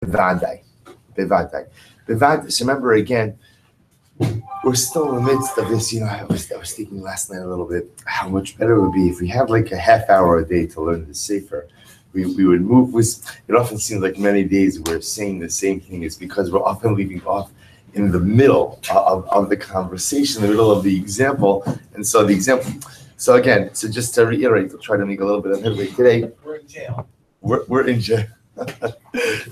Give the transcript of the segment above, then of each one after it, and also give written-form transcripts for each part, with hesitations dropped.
Bevadai. Bevadai. Bevadai. So remember again, we're still in the midst of this. I was thinking last night a little bit how much better it would be if we had like a half hour a day to learn the Sefer. We would move. It often seems like many days we're saying the same thing. It's because we're often leaving off in the middle of the conversation, in the middle of the example. And so the example. So again, so just to reiterate, we'll try to make a little bit of headway today. We're in jail. We're in jail.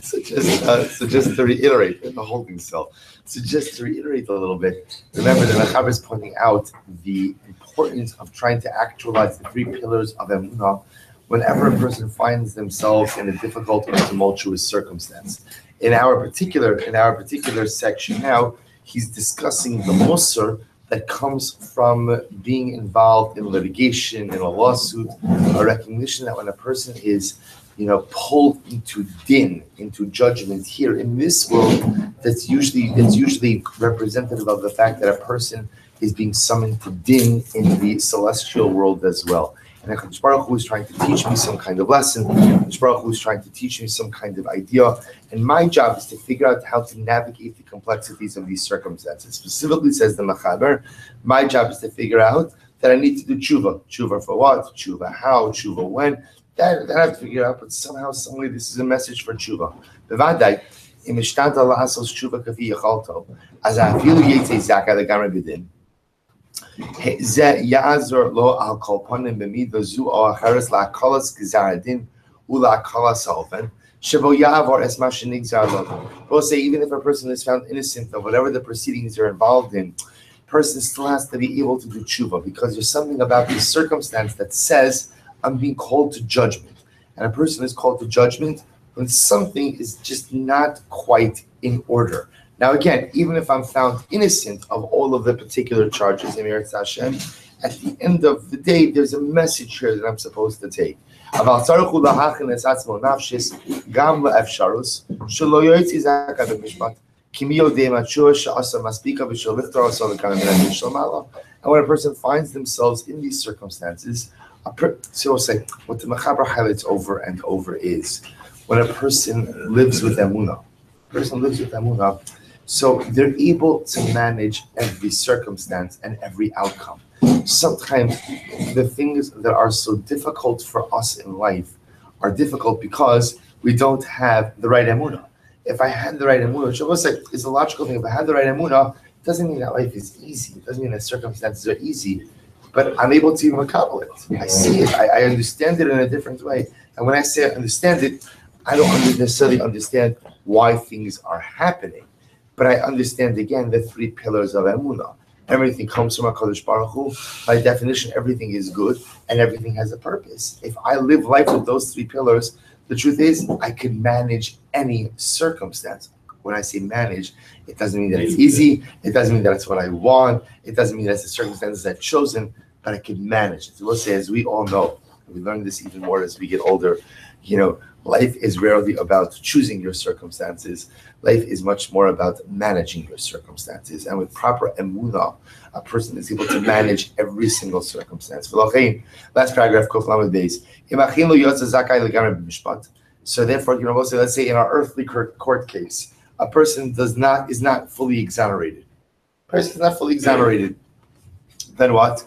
So just to reiterate, in the holding cell. So just to reiterate a little bit, remember that Mechaber is pointing out the importance of trying to actualize the three pillars of Emunah whenever a person finds themselves in a difficult or tumultuous circumstance. In our particular section now, he's discussing the musar that comes from being involved in litigation, in a lawsuit, a recognition that when a person is pulled into din, into judgment here in this world, it's usually representative of the fact that a person is being summoned to din in the celestial world as well. And HaKadosh Baruch Hu is trying to teach me some kind of lesson. HaKadosh Baruch Hu is trying to teach me some kind of idea. And my job is to figure out how to navigate the complexities of these circumstances. Specifically says the Mechaber, my job is to figure out that I need to do tshuva. Tshuva for what? Tshuva how? Tshuva when? That I have to figure out, but somehow, someway, this is a message for tshuva. Bevadai, im ishtanta la'asos tshuva kafi yachalto, az ha'afilu yetzei zaka legamre b'din, ze ya'azor lo al kol panim b'midah zu o acheres la'akalas g'zar adin u'la'akalas ha'ofen, shebo ya'avor es ma shenigzar lo. We'll say even if a person is found innocent of whatever the proceedings are involved in, person still has to be able to do tshuva, because there's something about this circumstance that says, I'm being called to judgment. And a person is called to judgment when something is just not quite in order. Now again, even if I'm found innocent of all of the particular charges in Eretz Hashem, at the end of the day, there's a message here that I'm supposed to take. And when a person finds themselves in these circumstances, so we'll say, what the Mechaber highlights over and over is when a person lives with Emunah. So they're able to manage every circumstance and every outcome. Sometimes the things that are so difficult for us in life are difficult because we don't have the right Emunah. If I had the right Emunah, which I will say is a logical thing, if I had the right Emunah, it doesn't mean that life is easy. It doesn't mean that circumstances are easy. But I'm able to recouple it. I see it. I understand it in a different way. And when I say I understand it, I don't necessarily understand why things are happening. But I understand, again, the three pillars of Emunah. Everything comes from HaKadosh Baruch Hu. By definition, everything is good and everything has a purpose. If I live life with those three pillars, the truth is I can manage any circumstance. When I say manage, it doesn't mean that it's easy. It doesn't mean that it's what I want. It doesn't mean that's the circumstances I've chosen, but I can manage it. So we'll say, as we all know, we learn this even more as we get older, life is rarely about choosing your circumstances. Life is much more about managing your circumstances. And with proper emunah, a person is able to manage every single circumstance. Last paragraph, so therefore, let's say in our earthly court case, a person is not fully exonerated. Then what?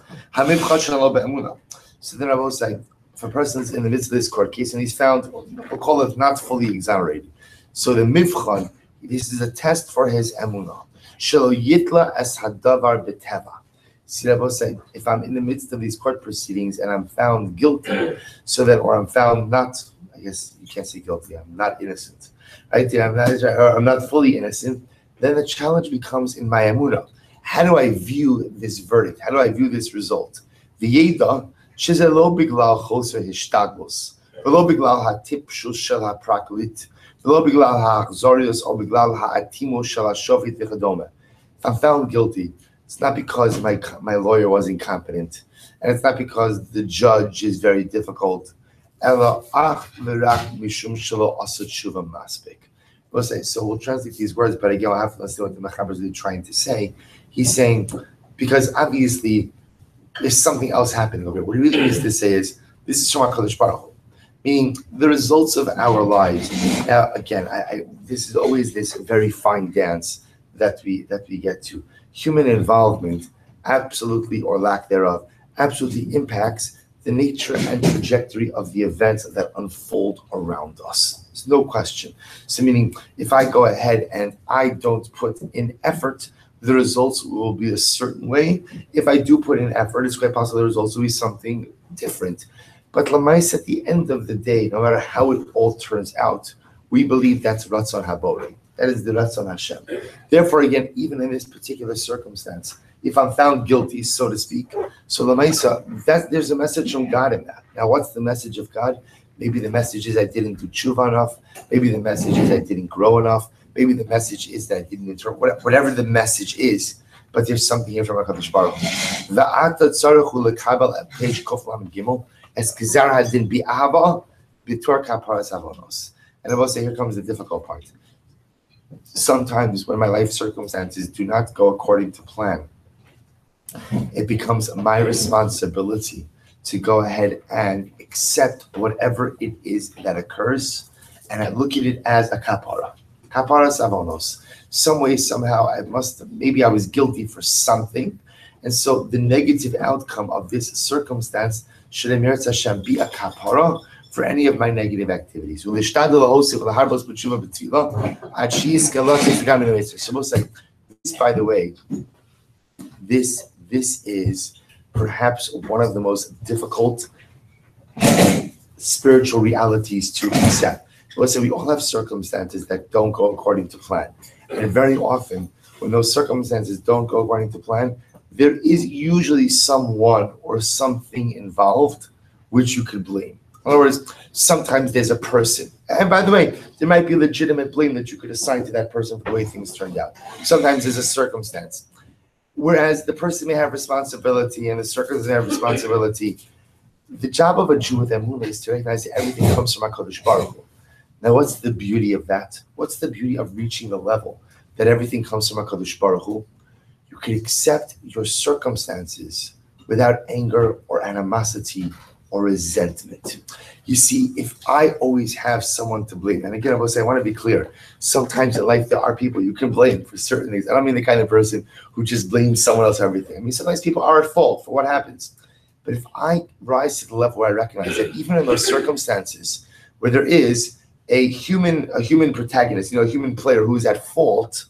So then I will say, if a person is in the midst of this court case and he's found, we'll call it not fully exonerated. So the mivchan, this is a test for his emunah. Shelo yitla es hadavar beteva. See, I will say, if I'm in the midst of these court proceedings and I'm found guilty, or I'm found not, I guess you can't say guilty, I'm not innocent, right? I'm not fully innocent, then the challenge becomes in my emunah. How do I view this verdict? How do I view this result? V'yeda שזה לא בגלל חוסר השתדלות, ולא בגלל הטיפשות של הפרקליט, ולא בגלל האכזריות או בגלל האטימות של השופט וכדומה. If I'm found guilty, it's not because my lawyer was incompetent, and it's not because the judge is very difficult. אלא אך ורק משום שלא עשה תשובה מספיק. We'll say, so we'll translate these words, but again, I'll have to understand what the Mechaber is really trying to say. He's saying, because obviously, there's something else happening over here. What he really needs to say is, this is from HaKadosh Baruch Hu. meaning the results of our lives. Now, again, this is always this very fine dance that we get to. Human involvement, absolutely or lack thereof, absolutely impacts the nature and trajectory of the events that unfold around us. There's no question. So, meaning, if I go ahead and I don't put in effort, the results will be a certain way. If I do put in effort, it's quite possible the results will be something different. But Lamais, at the end of the day, no matter how it all turns out, we believe that's Ratzon Habori. That is the Ratzon Hashem. Therefore, again, even in this particular circumstance, if I'm found guilty, so to speak, so Lamaisa, there's a message from God in that. Now, what's the message of God? Maybe the message is I didn't do tshuva enough. Maybe the message is I didn't grow enough. Maybe the message is that I didn't interpret, whatever the message is. But there's something here from HaKadosh Baruch Hu. V'ata tzarechu lekabel at page Kof Lamed Gimel es gezar hadin bi'ahava b'tor kaparas avonos. And I will say, here comes the difficult part. Sometimes when my life circumstances do not go according to plan, it becomes my responsibility to go ahead and accept whatever it is that occurs, and I look at it as a kapara. Kaparas avonos. Some way, somehow, maybe I was guilty for something, and so the negative outcome of this circumstance should Emeretz Hashem be a kapara for any of my negative activities. So we'll say, this, by the way, this is perhaps one of the most difficult spiritual realities to accept. Listen, we all have circumstances that don't go according to plan. And very often, when those circumstances don't go according to plan, there is usually someone or something involved which you could blame. In other words, sometimes there's a person. And by the way, there might be legitimate blame that you could assign to that person for the way things turned out. Sometimes there's a circumstance. Whereas the person may have responsibility and the circumstance may have responsibility. The job of a Jew with Emunah is to recognize that everything comes from HaKadosh Baruch Hu. Now, what's the beauty of that? What's the beauty of reaching the level that everything comes from HaKadosh Baruch Hu? You can accept your circumstances without anger or animosity or resentment. You see, if I always have someone to blame, and again, I will say, I want to be clear, sometimes in life there are people you can blame for certain things. I don't mean the kind of person who just blames someone else for everything. I mean, sometimes people are at fault for what happens. But if I rise to the level where I recognize that even in those circumstances where there is a human protagonist, a human player who's at fault,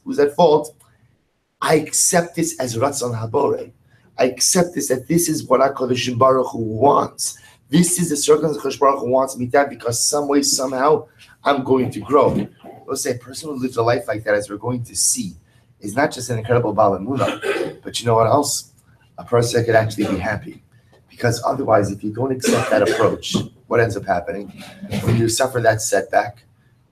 I accept this as Ratzon Habore. I accept this, that this is what HaKadosh Baruch Hu wants. This is the circumstance HaKadosh Baruch Hu wants me to have, because some way, somehow, I'm going to grow. Let's say a person who lives a life like that, as we're going to see, is not just an incredible Baal Emunah, but you know what else? A person could actually be happy. Because otherwise, if you don't accept that approach, what ends up happening? When you suffer that setback,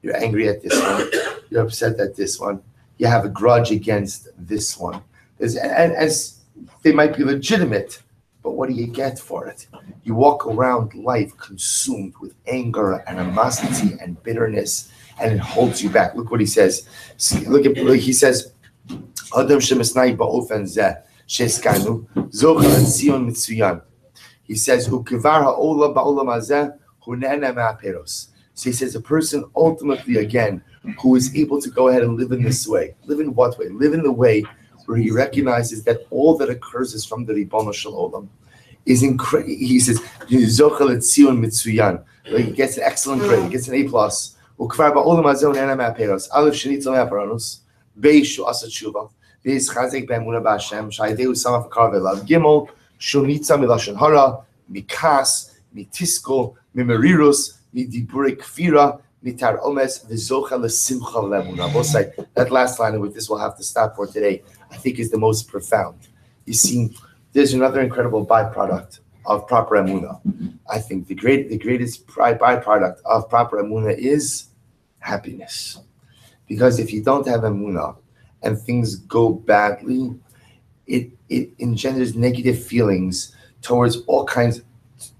you're angry at this one, you're upset at this one, you have a grudge against this one. And as they might be legitimate, but what do you get for it? You walk around life consumed with anger, animosity, and bitterness, and it holds you back. Look what he says. He says, Adam shemisnai ba'ofen zeh sheskanu zochel et Zion mitzuyan. He says, Ukivar ha'olam ba'olam hazeh hunena ma'aperos. So he says, a person ultimately, again, who is able to go ahead and live in this way. Live in what way? Live in the way where he recognizes that all that occurs is from the Ribono Shel Olam. He says, Zochel et Zion mitzuyan. He gets an excellent grade. He gets an A+. Ukivar ba'olam hazeh hunena ma'aperos. Aleph shenitza ma'aperos. Beis shu'asa tshuva. Beis chazek be'emunah b'Hashem. Sha'ideu samach v'kar ve'lav. Gimel. Shonitza milashon hara, mikas, mitisko, mimerirus, midibure kfira, mitar omes, v'zocha lesimcha lemunah. Both sides. That last line, and with this we'll have to stop for today, I think is the most profound. You see, there's another incredible byproduct of proper emunah. I think the greatest byproduct of proper emunah is happiness. Because if you don't have emunah and things go badly, it engenders negative feelings towards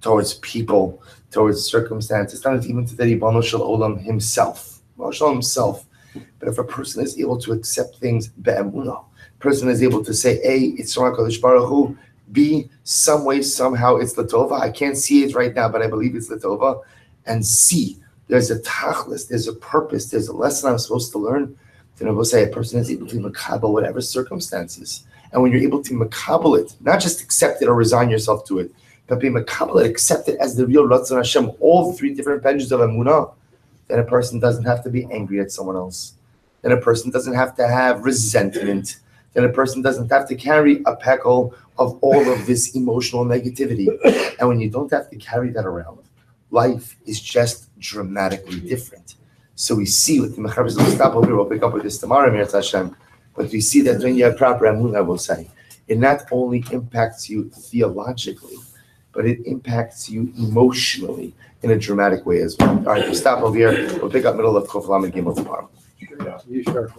towards people, towards circumstances, not even to the Ribono Shel Olam himself. But if a person is able to accept things be'emunah, a person is able to say, A, it's from HaKadosh Baruch Hu, B, some way, somehow it's Latova. I can't see it right now, but I believe it's Latova. and see there's a tachlis, there's a purpose, there's a lesson I'm supposed to learn, then I will say a person is able to makabel whatever circumstances. And when you're able to makabel it, not just accept it or resign yourself to it, but be makabel it, accept it as the real Ratzon Hashem, all three different benches of Emunah, then a person doesn't have to be angry at someone else. Then a person doesn't have to have resentment. Then a person doesn't have to carry a peckle of all of this emotional negativity. And when you don't have to carry that around, life is just dramatically different. So we see with the Mechaber, we'll stop over, we'll pick up with this tomorrow, Mir Hashem, but we see that when you have proper Emunah, I will say, it not only impacts you theologically, but it impacts you emotionally in a dramatic way as well. All right, we'll stop over here. We'll pick up middle of Kof Lamed Gimel tomorrow. Yeah, you start.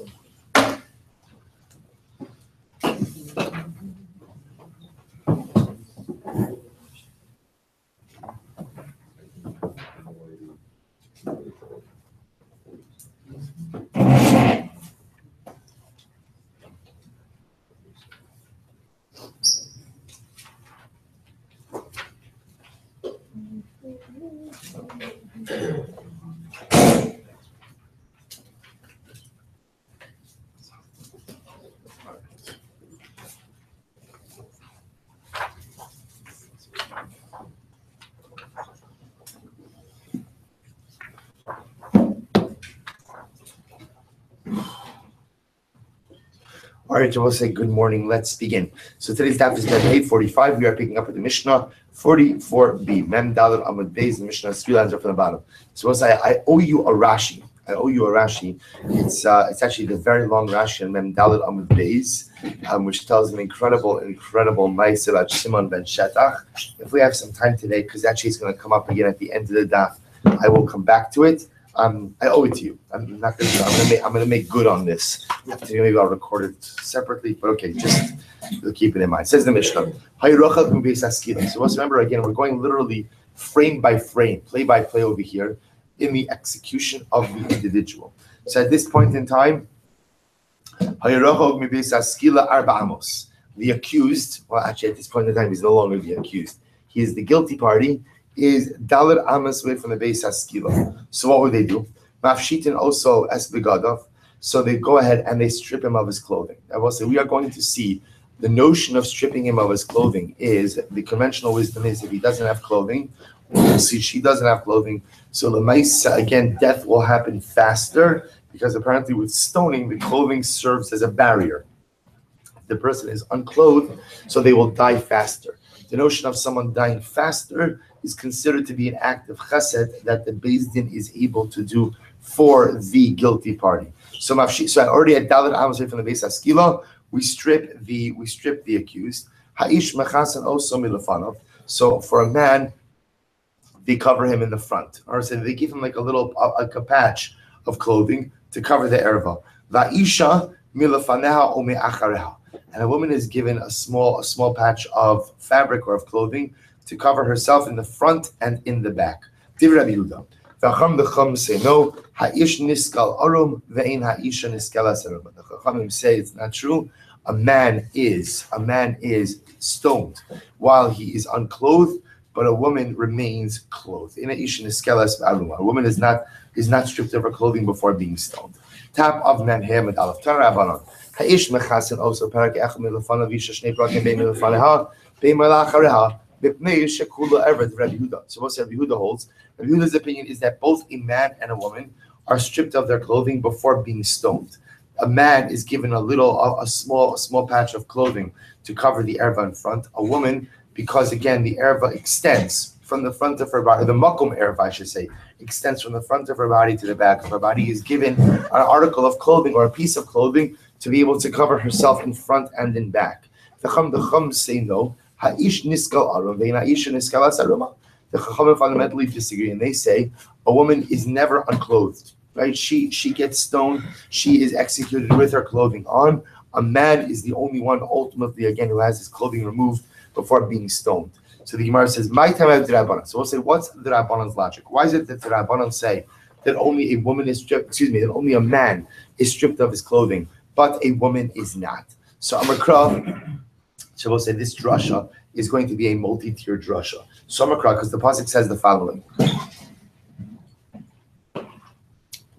All right, so we'll say good morning. Let's begin. So today's daf is at 8:45. We are picking up with the Mishnah 44b. Mem Dalet Amud Beis. The Mishnah is 3 lines up from the bottom. So we'll say I owe you a Rashi. It's actually the very long Rashi on Mem Dalet Amud Beis, which tells an incredible ma'aseh about Shimon ben Shetach. If we have some time today, because actually it's going to come up again at the end of the daf, I will come back to it. I owe it to you. I'm going to make good on this. Maybe I'll record it separately, but okay, just keep it in mind. It says the Mishnah. So let's remember again, we're going literally frame by frame, play by play over here in the execution of the individual. So at this point in time, the accused, well, actually at this point in time, he's no longer the accused. He is the guilty party. Is Dalet Amos away from the Beis Haskila. So what would they do? Mafshitin also es begadov. So they go ahead and they strip him of his clothing. I will say we are going to see the notion of stripping him of his clothing is the conventional wisdom is if he doesn't have clothing, we'll see she doesn't have clothing. So Lemaisa, again, death will happen faster because apparently with stoning, the clothing serves as a barrier. The person is unclothed, so they will die faster. The notion of someone dying faster is considered to be an act of chesed that the Beis Din is able to do for the guilty party. So I already had Dalet Amos from the Beis Haskila. We strip the accused. Ha'ish mechasan also milafanov. So for a man, they cover him in the front, or so they give him like a patch of clothing to cover the erva. Va'isha milafaneha o me'achareha. And a woman is given a small patch of fabric or of clothing to cover herself in the front and in the back. Divrei Rabbi Yehuda. V'acham the Chum say no. Ha'ish niskal arum ve'ein ha'isha niskala serum. The Chachamim say it's not true. A man is stoned while he is unclothed, but a woman remains clothed. In ha'isha niskala serum. A woman is not stripped of her clothing before being stoned. Tap of Memher Medalaf Tarabanon. Ha'ish mechasen also parak echad milafanav isha shnei prakim bein milafaneha bein malachareha. So what Rabbi Yehuda holds, Rabbi Yehuda's opinion is that both a man and a woman are stripped of their clothing before being stoned. A man is given a small patch of clothing to cover the erva in front. A woman, because again the erva extends from the front of her body, the makom erva I should say, extends from the front of her body to the back of her body, is given an article of clothing or a piece of clothing to be able to cover herself in front and in back. The Chum say no. Ha'ish niskal arum ve'ein ha'isha niskala saruma. The Chachamim fundamentally disagree, and they say a woman is never unclothed. Right? She gets stoned. She is executed with her clothing on. A man is the only one, ultimately, again, who has his clothing removed before being stoned. So the Gemara says, "My time out Rabbanan." So we'll say, what's the Rabbanan's logic? Why is it that the Rabbanan say that only a woman is stripped? That only a man is stripped of his clothing, but a woman is not. So Amakra. So we'll say this drasha is going to be a multi-tiered drasha. So Amakra, because the pasuk says the following.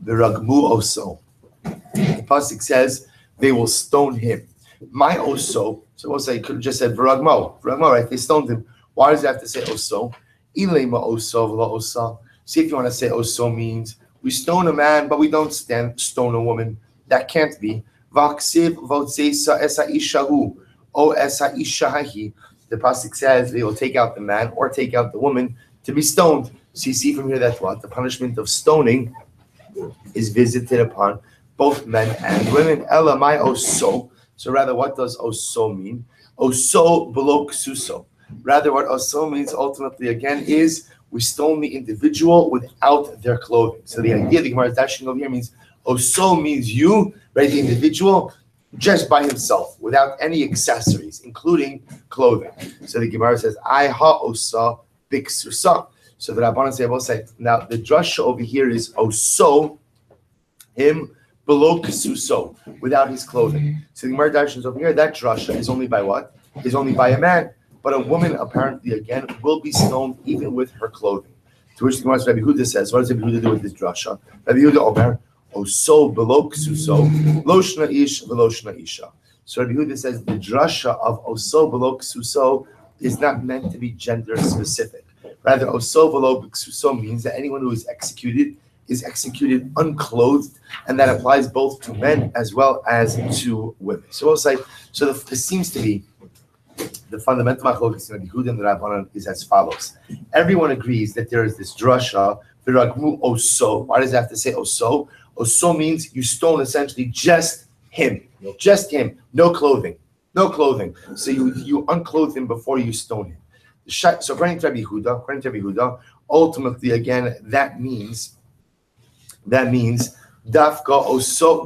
V'ragmu oso. The pasuk says they will stone him. My oso. So we'll say you could have just said v'ragmo. V'ragmo, right? They stoned him. Why does it have to say oso? Ilema oso v'la osa. See if you want to say oso means we stone a man, but we don't stone a woman. That can't be. V'aksiv v'otzeisa esa ishahu o esa ishahi. The pasuk says they will take out the man or take out the woman to be stoned. So you see from here that what? The punishment of stoning is visited upon both men and women. Ela my oso. So rather, what does oso mean? Oso below ksuso. Rather, what oso means ultimately again is we stone the individual without their clothing. So the idea the Gemara is dashing over here means oso means you, right? The individual just by himself, without any accessories, including clothing. So the Gemara says, I ha osa biksusa. So the Rabbanan say, both say, now the drasha over here is oso, him below ksuso, without his clothing. So the Gemara dashes over here, that drasha is only by what? Is only by a man. But a woman apparently again will be stoned even with her clothing. To which the Gemara Rabbi Huda says, what does Rabbi Huda do with this drasha? Rabbi Huda Omer, oso below ksuso, loshna ish veloshna isha. So Rabbi Huda says the drasha of oso below ksuso is not meant to be gender specific. Rather, oso below ksuso means that anyone who is executed unclothed, and that applies both to men as well as to women. So we'll say, this seems to be the fundamental machlokes in Rabbi Huda and the Rabbanan is as follows. Everyone agrees that there is this drasha, v'ragmu oso. Why does it have to say oso? Oso means you stone essentially just him, no clothing. So you unclothe him before you stone him. So according to Rabbi Huda, ultimately again that means dafka oso.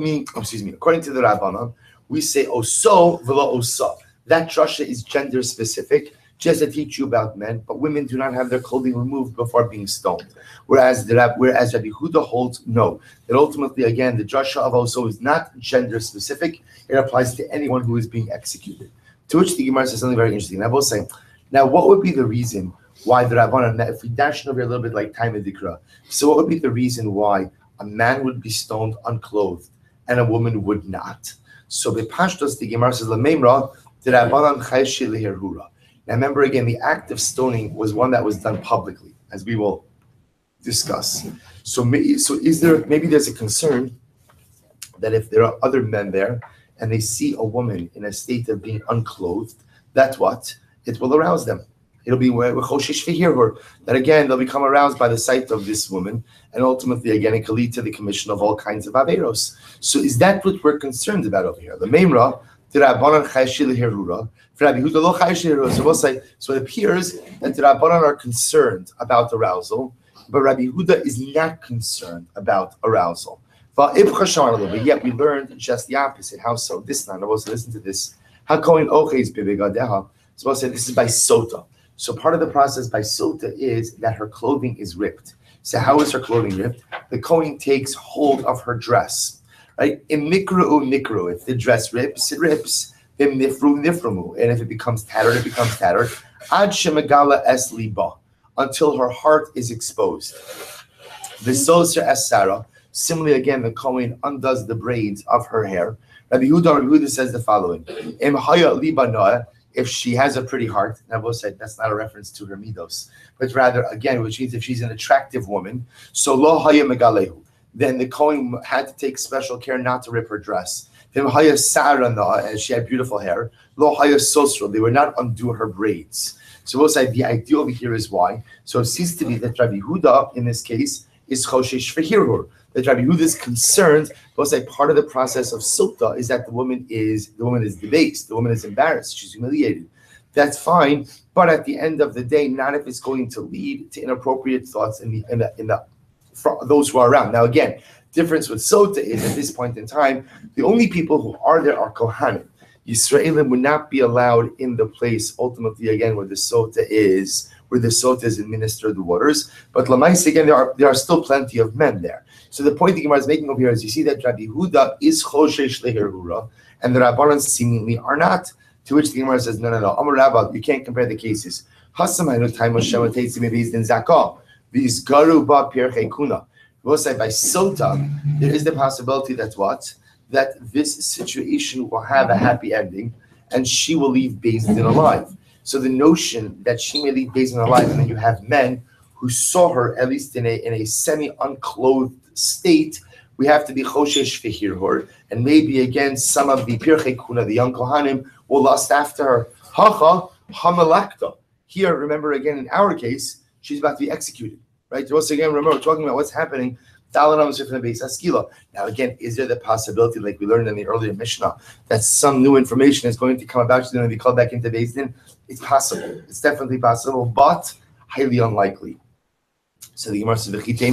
According to the Rabbanan, we say oso v'lo osa. That drasha is gender specific, just to teach you about men, but women do not have their clothing removed before being stoned. Whereas Rabbi Huda holds no. That ultimately, again, the drasha of oso is not gender specific. It applies to anyone who is being executed. To which the Gemara says something very interesting. I will say, now what would be the reason why the Rabbanan, if we dash over a little bit like time of Dikra, so what would be the reason why a man would be stoned unclothed and a woman would not? So the Pashtos, the Gemara says, Lamemra, now remember again, the act of stoning was one that was done publicly, as we will discuss. So is there, maybe there's a concern that if there are other men there and they see a woman in a state of being unclothed, that's what? It will arouse them. It'll be that again, they'll become aroused by the sight of this woman, and ultimately again, it can lead to the commission of all kinds of averos. So is that what we're concerned about over here? The Memra, so it appears that the Rabbanan are concerned about arousal, but Rabbi Huda is not concerned about arousal. But yet we learned just the opposite. How so? This now, listen to this. So we'll say this is by sota. So part of the process by sota is that her clothing is ripped. So how is her clothing ripped? The Kohen takes hold of her dress. Right? In nikru, if the dress rips, it rips. In nifru, niframu. And if it becomes tattered, it becomes tattered. Ad shemagala es liba, until her heart is exposed. V'soser es Sarah. Similarly, again, the Kohen undoes the braids of her hair. Rabbi Huda says the following: Im haya liba noah, if she has a pretty heart. And I will say that's not a reference to her midos, but rather, again, which means if she's an attractive woman, so lo haya megalehu, then the Kohen had to take special care not to rip her dress. Then haya sarana, and she had beautiful hair. Lo haya sosro, they would not undo her braids. So we'll say the idea over here is why. So it seems to be that Rabbi Huda in this case is choshesh v'hirhur. That Rabbi Huda is concerned. We'll say part of the process of sota is that the woman is debased, the woman is embarrassed, she's humiliated. That's fine, but at the end of the day, not if it's going to lead to inappropriate thoughts in the for those who are around. Now again, difference with sota is at this point in time, the only people who are there are kohanim. Yisraelim would not be allowed in the place ultimately again where the sota is administered the waters. But lamais again, there are still plenty of men there. So the point the Gemara is making over here is you see that Rabbi Huda is choshesh leherura, and the Rabbanan seemingly are not. To which the Gemara says, no. Amar Rabba, you can't compare the cases. We'll say by sota, there is the possibility that what? That this situation will have a happy ending and she will leave Beis Din alive. So the notion that she may leave Beis Din alive, and then you have men who saw her at least in a semi-unclothed state, we have to be choshesh v'hirhur, and maybe again some of the pirchei kuna, the young kohanim, will lust after her. Hacha hamalakta. Here, remember again in our case, she's about to be executed. Right? Once again, remember we're talking about what's happening. Now again, is there the possibility, like we learned in the earlier Mishnah, that some new information is going to come about? She's going to be called back into Beis Din? It's possible. It's definitely possible, but highly unlikely. So the Gemara says, so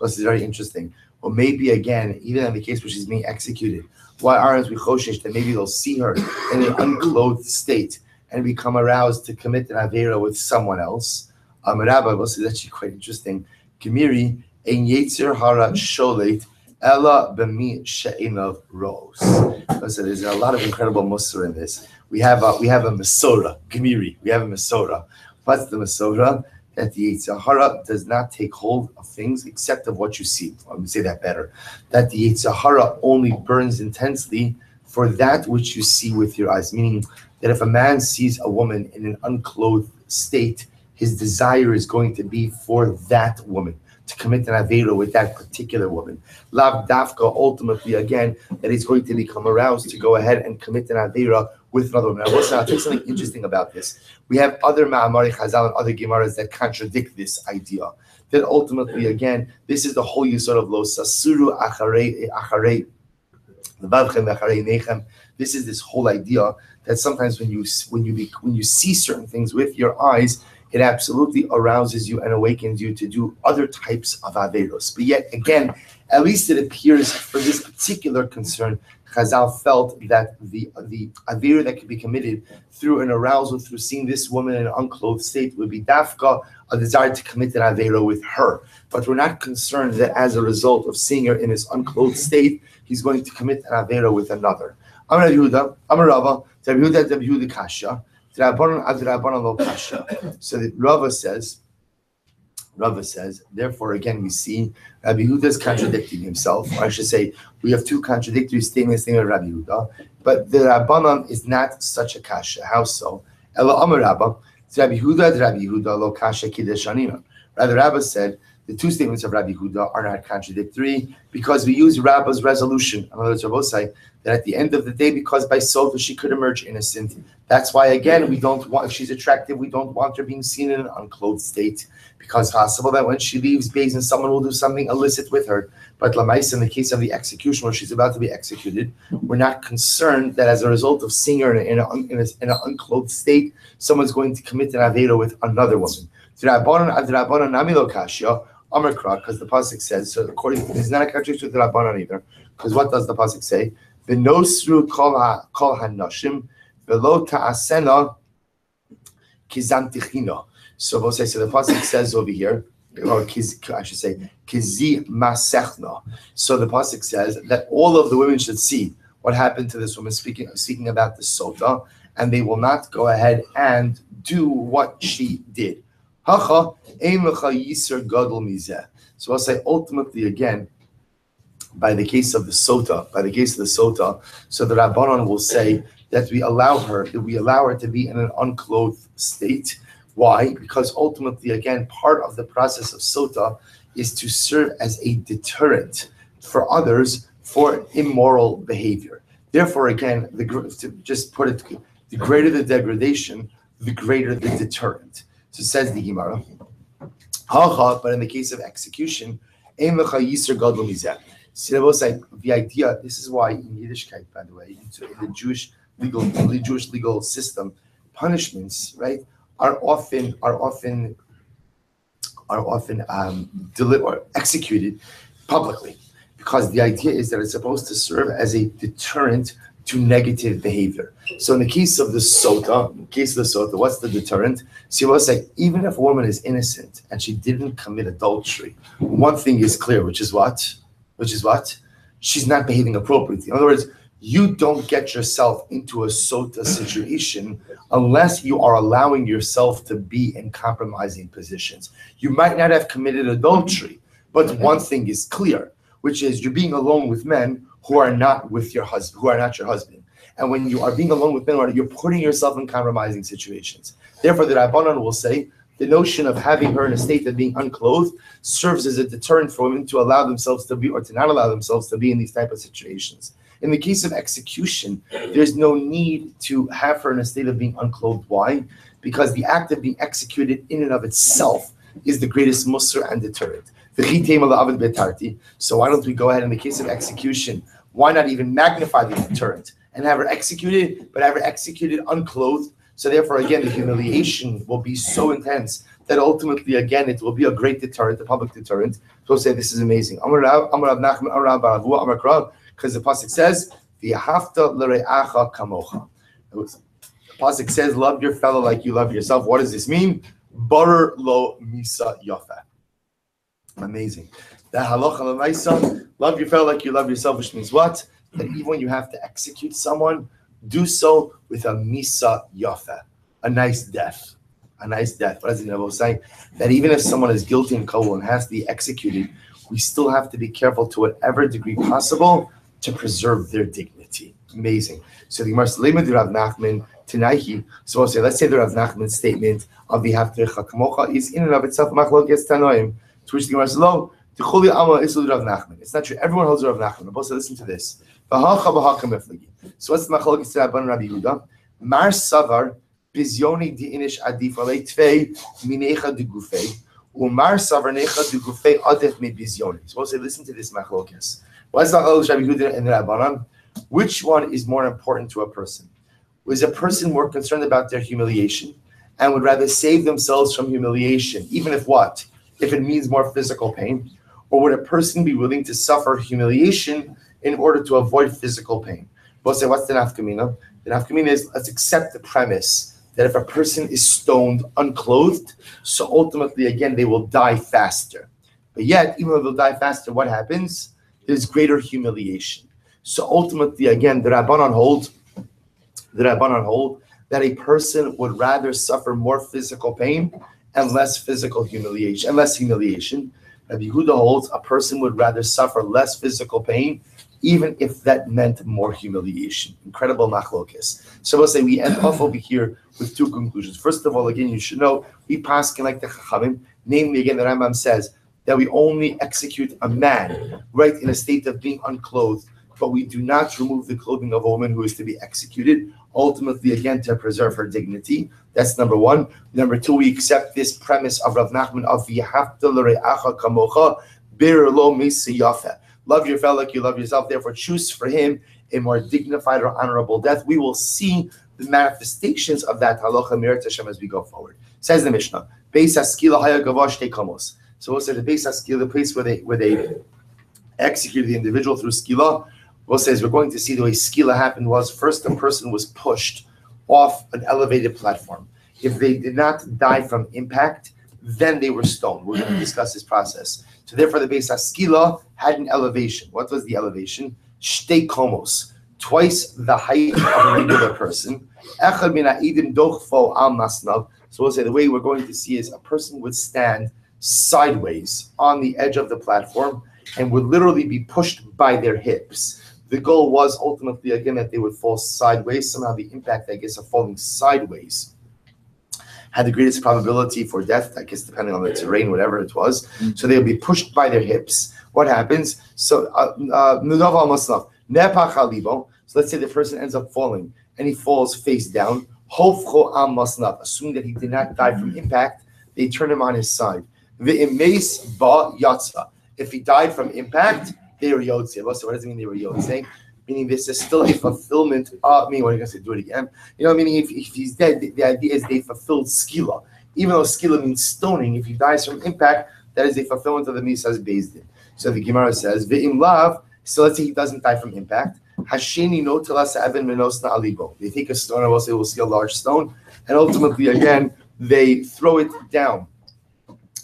this is very interesting. Or maybe again, even in the case where she's being executed, why aren't we choshesh that maybe they'll see her in an unclothed state and become aroused to commit an avera with someone else? Rabbi will say that's actually quite interesting. Gemiri ein yetzer hara sholet ella b'mi she'enav rose. So there's a lot of incredible musar in this. We have a Masora, Gemiri. We have a Masora. What's the Masora? That the Yetzer Hara does not take hold of things except of what you see. Let me say that better. That the Yetzer Hara only burns intensely for that which you see with your eyes. Meaning that if a man sees a woman in an unclothed state, his desire is going to be for that woman, to commit an avera with that particular woman. Lav dafka, ultimately, again, that he's going to become aroused to go ahead and commit an avera with another woman. Now, I'll tell you something interesting about this. We have other ma'amari chazal and other gemaras that contradict this idea. That ultimately, again, this is the whole yisod of lo sasuru acharei levavchem acharei nechem. This is this whole idea that sometimes when you see certain things with your eyes, it absolutely arouses you and awakens you to do other types of averos. But yet again, at least it appears for this particular concern, Chazal felt that the avera that could be committed through an arousal, through seeing this woman in an unclothed state, would be dafka, a desire to commit an avera with her. But we're not concerned that as a result of seeing her in his unclothed state, he's going to commit an avera with another. Amar Yehuda, Amar Rava, Yehuda Kasha. So the Rava says, therefore again we see Rabbi Yehuda is contradicting himself. Or I should say, we have two contradictory statements of Rabbi Yehuda, but the Rabbanan is not such a kasha. How so? Ela Amar Rabba, Rabbi Yehuda lo kasha kiddushaninan. Rather, Rabba said the two statements of Rabbi Yehuda are not contradictory because we use Rabba's resolution. In other words, Rabbi say that at the end of the day, because by Sota she could emerge innocent. That's why, again, we don't want, if she's attractive, we don't want her being seen in an unclothed state, because it's possible that when she leaves Beis Din, someone will do something illicit with her. But Lamais, in the case of the execution, where she's about to be executed, we're not concerned that as a result of seeing her in an unclothed state, someone's going to commit an avera with another woman. Because the pasuk says, so according to, it's not a contradiction to the Rabbanan either, because what does the pasuk say? V'nosru kol hanoshim v'lo ta'asena kizantichina. So we'll say, so the pasuk says over here, or I should say, kizi masechna. So the pasuk says that all of the women should see what happened to this woman, speaking about the sota, and they will not go ahead and do what she did. So I'll say ultimately again, by the case of the sota, so the Rabbanon will say that we allow her to be in an unclothed state. Why? Because ultimately, again, part of the process of sota is to serve as a deterrent for others for immoral behavior. Therefore, again, to just put it, the greater the degradation, the greater the deterrent. So says the Gemara, but in the case of execution, the idea, this is why in Yiddishkeit, by the way, in the Jewish legal system, punishments, right, are often executed publicly, because the idea is that it's supposed to serve as a deterrent to negative behavior. So in the case of the sota, what's the deterrent? So you will say, even if a woman is innocent and she didn't commit adultery, one thing is clear, which is what? She's not behaving appropriately. In other words, You don't get yourself into a sota situation unless you are allowing yourself to be in compromising positions. You might not have committed adultery, but one thing is clear, which is you're being alone with men who are not with your husband, who are not your husband. And when you are being alone with men, you're putting yourself in compromising situations. Therefore, the Rabbanan will say the notion of having her in a state of being unclothed serves as a deterrent for women to allow themselves to be or to not allow themselves to be in these type of situations. In the case of execution, there's no need to have her in a state of being unclothed. Why? Because the act of being executed in and of itself is the greatest musr and deterrent. So why don't we go ahead in the case of execution? Why not even magnify the deterrent and have her executed, but have her executed unclothed? So therefore, again, the humiliation will be so intense that ultimately, again, it will be a great deterrent, a public deterrent. So say this is amazing. Because the pasuk says, "V'ahavta l're'acha kamocha." The pasuk says, "Love your fellow like you love yourself." What does this mean? Barer lo misa yafa. Amazing. The halacha l'maisa, love your fellow like you love yourself, which means what? That even when you have to execute someone, do so with a misa yafa, a nice death. A nice death. What does the Navi say? That even if someone is guilty and kol and has to be executed, we still have to be careful to whatever degree possible to preserve their dignity. Amazing. So the Gemara says, Rav Nachman Tanaihi. So we'll say, let's say the Rav Nachman statement of the Haftecha Kamocha is in and of itself Machlokes Tanoim. To which the Gemara says, Lo, Tichuli Amma Isud Rav Nachman. It's not true. Everyone holds Rav Nachman. But also listen to this. So what's the Machlokes Rabban Rabbi Yehuda? Mar Savar Bizyoni Diinish Adif Alei Tvei Minecha de Gufei. Umar Savar Necha de Gufei Adif Me Bizyoni. So we'll say, listen to this Machlokes. What's the Machlokes Rabbi Yehuda and Rabbanan? Which one is more important to a person? Was a person more concerned about their humiliation and would rather save themselves from humiliation, even if what? If it means more physical pain? Or would a person be willing to suffer humiliation in order to avoid physical pain? We'll say, what's the nafkamina? The nafkamina is, let's accept the premise that if a person is stoned unclothed, so ultimately, again, they will die faster. But yet, even though they'll die faster, what happens? There's greater humiliation. So ultimately, again, the Rabbanan hold that a person would rather suffer more physical pain and less physical humiliation, and less humiliation. Rabbi Yehuda holds a person would rather suffer less physical pain, even if that meant more humiliation. Incredible machlokes. So we'll say we end off over here with two conclusions. First of all, again, you should know we paskin like the Chachamim. Namely, again, the Rambam says that we only execute a man right in a state of being unclothed, but we do not remove the clothing of a woman who is to be executed, ultimately, again, to preserve her dignity. That's number one. Number two, we accept this premise of Rav Nachman of V'ahavta l're'acha kamocha bir lo misa yafa. Love your fellow like you love yourself, therefore choose for him a more dignified or honorable death. We will see the manifestations of that halacha mirat Hashem as we go forward. Says the Mishnah, Beis HaSkila haya gavah shtei kamos. So we'll say the Beis HaSkila, the place where they executed the individual through skila. We'll say, as we're going to see, the way skila happened was first the person was pushed off an elevated platform. If they did not die from impact, then they were stoned. We're going to discuss this process. So therefore, the Beis HaSkila had an elevation. What was the elevation? Shtei komos, twice the height of a regular person. Echad min ha'idim dochfo al masnav. So we'll say the way we're going to see is a person would stand sideways on the edge of the platform and would literally be pushed by their hips. The goal was ultimately, again, that they would fall sideways. Somehow the impact, I guess, of falling sideways had the greatest probability for death, I guess, depending on the terrain, whatever it was. So they would be pushed by their hips. What happens? So let's say the person ends up falling and he falls face down. Assuming that he did not die from impact, they turn him on his side. If he died from impact, they were yotze. So what does it mean they were yotze? Meaning this is still a fulfillment of, what are you going to say, do it again? Meaning if he's dead, the idea is they fulfilled skila. Even though skila means stoning, if he dies from impact, that is a fulfillment of the Misa's Beis Din. So the Gemara says, Ve'im lav, so let's say he doesn't die from impact. Hasheni no telas even menosna alibo. They take a stone, I will say we'll see a large stone, and ultimately, again, they throw it down.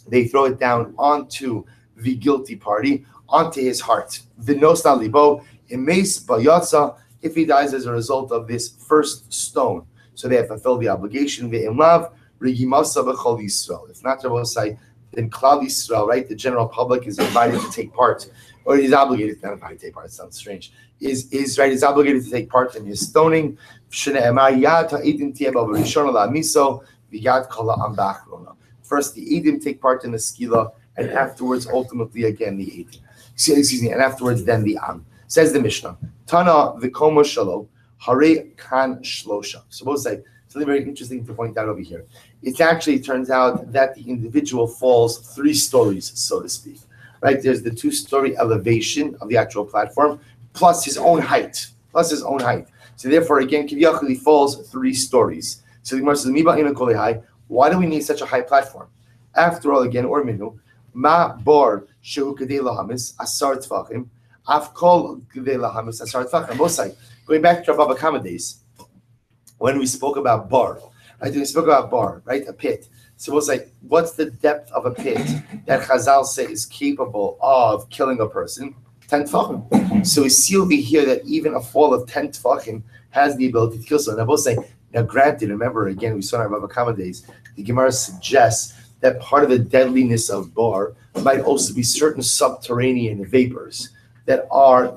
They throw it down onto the guilty party, onto his heart. Vinosna libo, imes bayatsa, if he dies as a result of this first stone. So they have fulfilled the obligation. Ve'im lav, regimasa b'chol Yisrael. If not, Rabbi say, then Klal Yisrael, right? The general public is invited to take part, or he's obligated, not invited to take part, it sounds strange, is right, he's obligated to take part in his stoning. First, the Eidim take part in the Skila, and afterwards, ultimately, again, the Eidim. Excuse me, and afterwards, then the Am. Says the Mishnah, Tana v'koma shalo, hare kan shlosha. So both say, something very interesting to point out over here. It actually turns out that the individual falls 3 stories, so to speak. Right? There's the 2-story elevation of the actual platform, plus his own height. So therefore, again, Kivyachal, he falls 3 stories. So the Gemara says, why do we need such a high platform? After all, again, or minu, ma bar shehu kadei lahamis asar tfachim, afkol kadei lahamis asar tfachim. Both sides. Going back to our Baba Kama days, when we spoke about bar, right? A pit. So we'll say, what's the depth of a pit that Chazal say is capable of killing a person? 10 tefachim. So we see over here that even a fall of 10 tefachim has the ability to kill someone. Now, we'll say, now granted, remember again, we saw in our Baba Kama days, the Gemara suggests that part of the deadliness of bar might also be certain subterranean vapors that are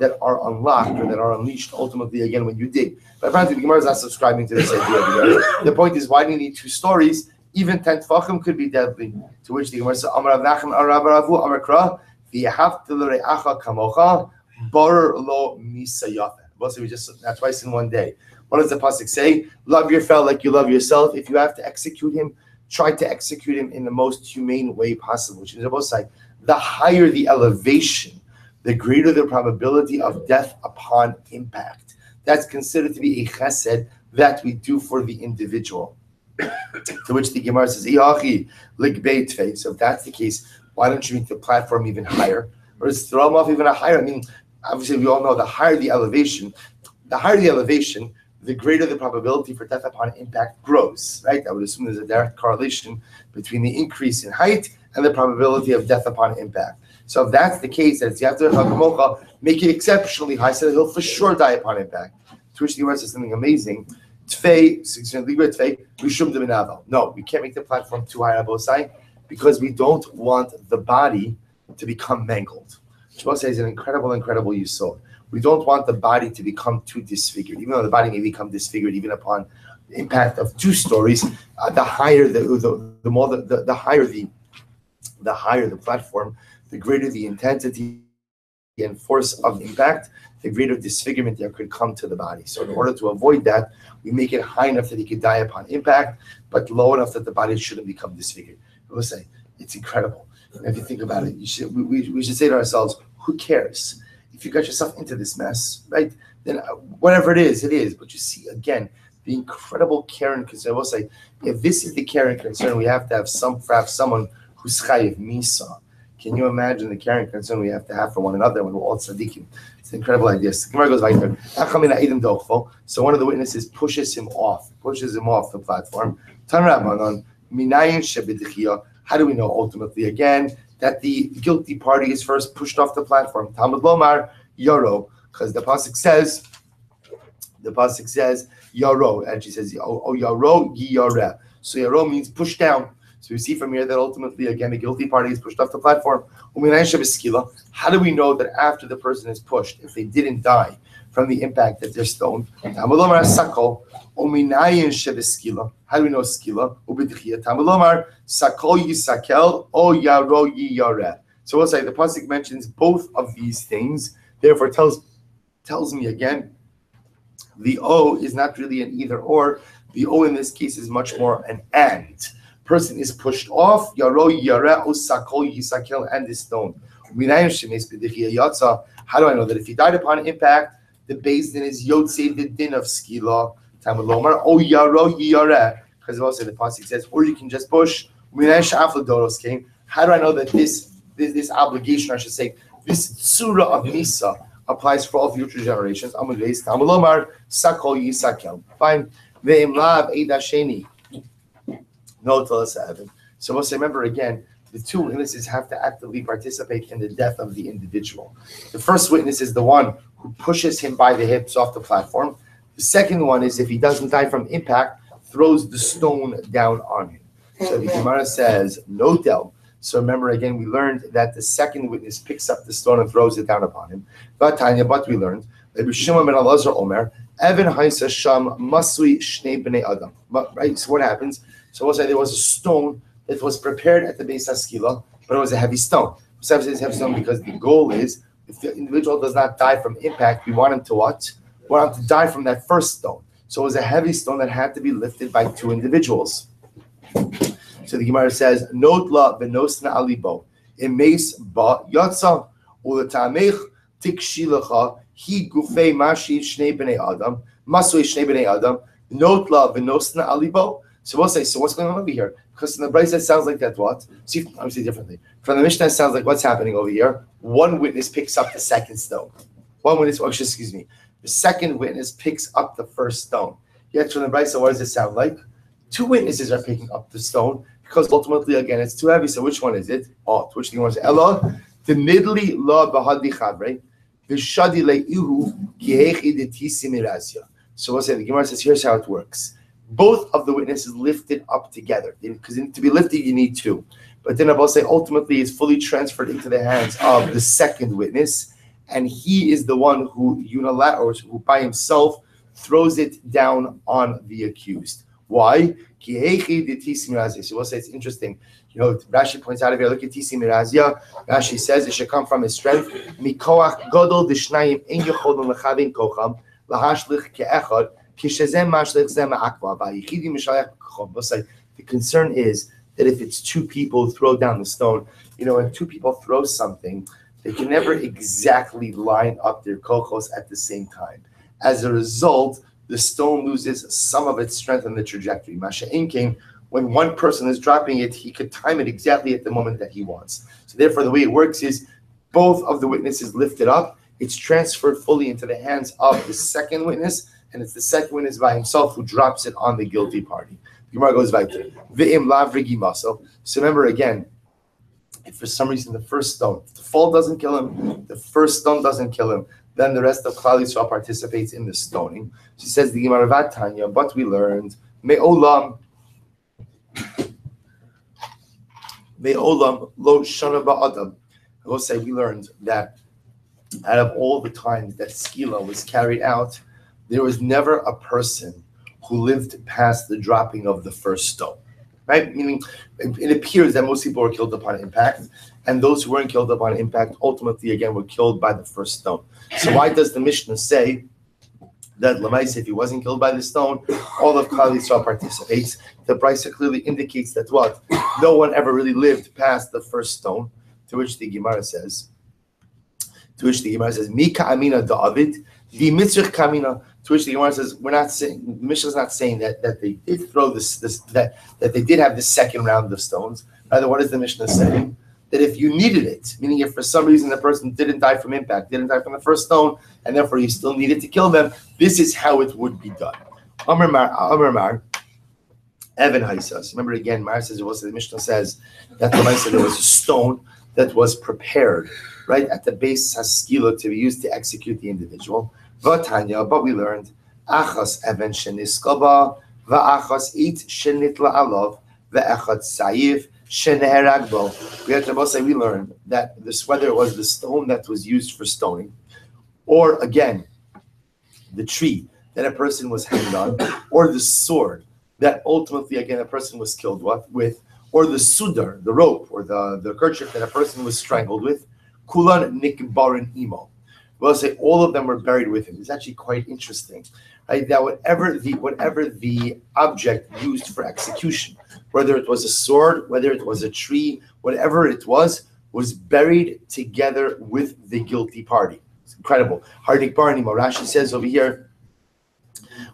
unlocked or that are unleashed ultimately again when you dig. But apparently the Gemara is not subscribing to this idea. The point is, why do you need 2 stories? Even 10 tefachim could be deadly. To which the Gemara says, Amar Rav Nachman, Rav Ravu, Amar Kra, v'yahavta l're'acha kamocha, bar lo misayafen. We just said that twice in one day. What does the pasuk say? Love your fellow like you love yourself. If you have to execute him, try to execute him in the most humane way possible. Which is both sides. The higher the elevation, the greater the probability of death upon impact. That's considered to be a chesed that we do for the individual. To which the Gemara says, so if that's the case, why don't you make the platform even higher? Or just throw them off even higher? I mean, obviously we all know the higher the elevation, the greater the probability for death upon impact grows, right? I would assume there's a direct correlation between the increase in height and the probability of death upon impact. So if that's the case, that you have to make it exceptionally high, so that he'll for sure die upon impact. To which the Gemara says something amazing. No, we can't make the platform too high on both sides because we don't want the body to become mangled. Shabbos says an incredible yisod. We don't want the body to become too disfigured, even though the body may become disfigured even upon the impact of 2 stories. The higher the higher the platform, the greater the intensity and force of impact, the greater disfigurement there could come to the body. So in order to avoid that, we make it high enough that he could die upon impact, but low enough that the body shouldn't become disfigured. We'll say, it's incredible. And if you think about it, we should say to ourselves, who cares? If you got yourself into this mess, right, then whatever it is. But you see, again, the incredible care and concern. We'll say, if this is the care and concern, we have to have someone who's chayiv misa. Can you imagine the care and concern we have to have for one another when we're all tzaddikim? It's an incredible idea. So Gemara goes weiter. So one of the witnesses pushes him off the platform. How do we know ultimately again that the guilty party is first pushed off the platform? Talmud Lomar Yaro, because the pasuk says Yaro, and she says Yaro Yara. So Yaro means push down. So we see from here that ultimately, again, the guilty party is pushed off the platform. How do we know that after the person is pushed, if they didn't die from the impact that they're stoned? How do we know skila? So we'll say the pasuk mentions both of these things. Therefore, tells me again, the O is not really an either or. The O in this case is much more an and. Person is pushed off, yaro yara usakol yisakel, and is stoned. How do I know that if he died upon impact, the Beis Din is yotzei the din of skila? Talmud Lomar o yaro yara, because also the pasuk says, or you can just push. How do I know that this obligation, I should say, this tzura of misa applies for all future generations? Talmud Lomar sakol yisakel. Fine. Ve'im lav eida sheni. No, till us 7. So we'll say, remember again, the 2 witnesses have to actively participate in the death of the individual. The first witness is the one who pushes him by the hips off the platform. The second one is if he doesn't die from impact, throws the stone down on him. So the Gemara says, no del. So remember again, we learned that the second witness picks up the stone and throws it down upon him. But we learned, Omer, Evan Haisa Sham Masui Shnei Bnei Adam. Right? So what happens? So we'll say there was a stone that was prepared at the Beis Haskila, but it was a heavy stone. Besides, it's a heavy stone because the goal is if the individual does not die from impact, we want him to what? We want him to die from that first stone. So it was a heavy stone that had to be lifted by two individuals. So the Gemara says, Not la benosna alibo, emes ba yatsa, ulatamech tikshilacha, he gufei mashi shnei bnei adam, masui shnei bnei adam, not la benosna alibo. So we'll say, so what's going on over here? Because in the Brisa it sounds like that what? See, I'm saying differently. From the Mishnah it sounds like what's happening over here. One witness picks up the second stone. The second witness picks up the first stone. Yet from the Brisa, what does it sound like? Two witnesses are picking up the stone because ultimately, again, it's too heavy. So which one is it? Oh, which thing was it? Ella, the midli la bahadi chabre, the shadi leihu kihechi de tisimirasya. So we'll say the Gemara says, here's how it works. Both of the witnesses lifted up together because to be lifted you need two. But then I will say ultimately it's fully transferred into the hands of the second witness, and he is the one who who by himself throws it down on the accused. Why? So we'll say it's interesting. You know, Rashi points out here, look at Tisi Mirazia. Rashi says it should come from his strength. Mikoach godol d'shnayim ein yecholun lechavin kocham lahashlich ke'echad kishezem mashlich zem ma'akva v'yichidi mishayach b'kocham. The concern is that if it's two people who throw down the stone, you know, when two people throw something, they can never exactly line up their kochos at the same time. As a result, the stone loses some of its strength on the trajectory. Masha'in came, when one person is dropping it, he could time it exactly at the moment that he wants. So therefore, the way it works is both of the witnesses lift it up. It's transferred fully into the hands of the second witness, and it's the second witness by himself who drops it on the guilty party. Gemara goes weiter. So remember again, if for some reason the first stone, if the fall doesn't kill him, the first stone doesn't kill him, then the rest of Klal Yisrael participates in the stoning. She says the Gemara Vatanya, but we learned Me'olam lo shana ba'adam. I will say we learned that out of all the times that Skila was carried out, there was never a person who lived past the dropping of the first stone. Right? Meaning, it appears that most people were killed upon impact, and those who weren't killed upon impact ultimately, again, were killed by the first stone. So why does the Mishnah say that Lamais, if he wasn't killed by the stone, all of Klal Yisrael participates? The Brisa clearly indicates that what? No one ever really lived past the first stone, to which the Gemara says, Mika Amina David, the Mitzrich Kamina. To which the Gemara says, we're not saying, the Mishnah is not saying that they did throw that they did have the second round of stones. Rather, what is the Mishnah saying? That if you needed it, meaning if for some reason the person didn't die from impact, didn't die from the first stone, and therefore you still needed to kill them, this is how it would be done. Amar Mar, Evan Haisas. Remember again, Mar says, the Mishnah says that there was a stone that was prepared, right, at the base Haskila to be used to execute the individual. Vatanya, but we learned Achas Evan Sheniskaba, Va'achas It Shenitla Alav, Va'achad Saif, Sheneheragbo. We have to say we learned that this, whether it was the stone that was used for stoning, or again, the tree that a person was hanged on, or the sword that ultimately again a person was killed with, or the sudar, the rope, or the kerchief that a person was strangled with, Kulan Nikbarin Imo. We'll say all of them were buried with him. It's actually quite interesting, right? That whatever the object used for execution, whether it was a sword, whether it was a tree, whatever it was buried together with the guilty party. It's incredible. Hardik Barani Rashi says over here,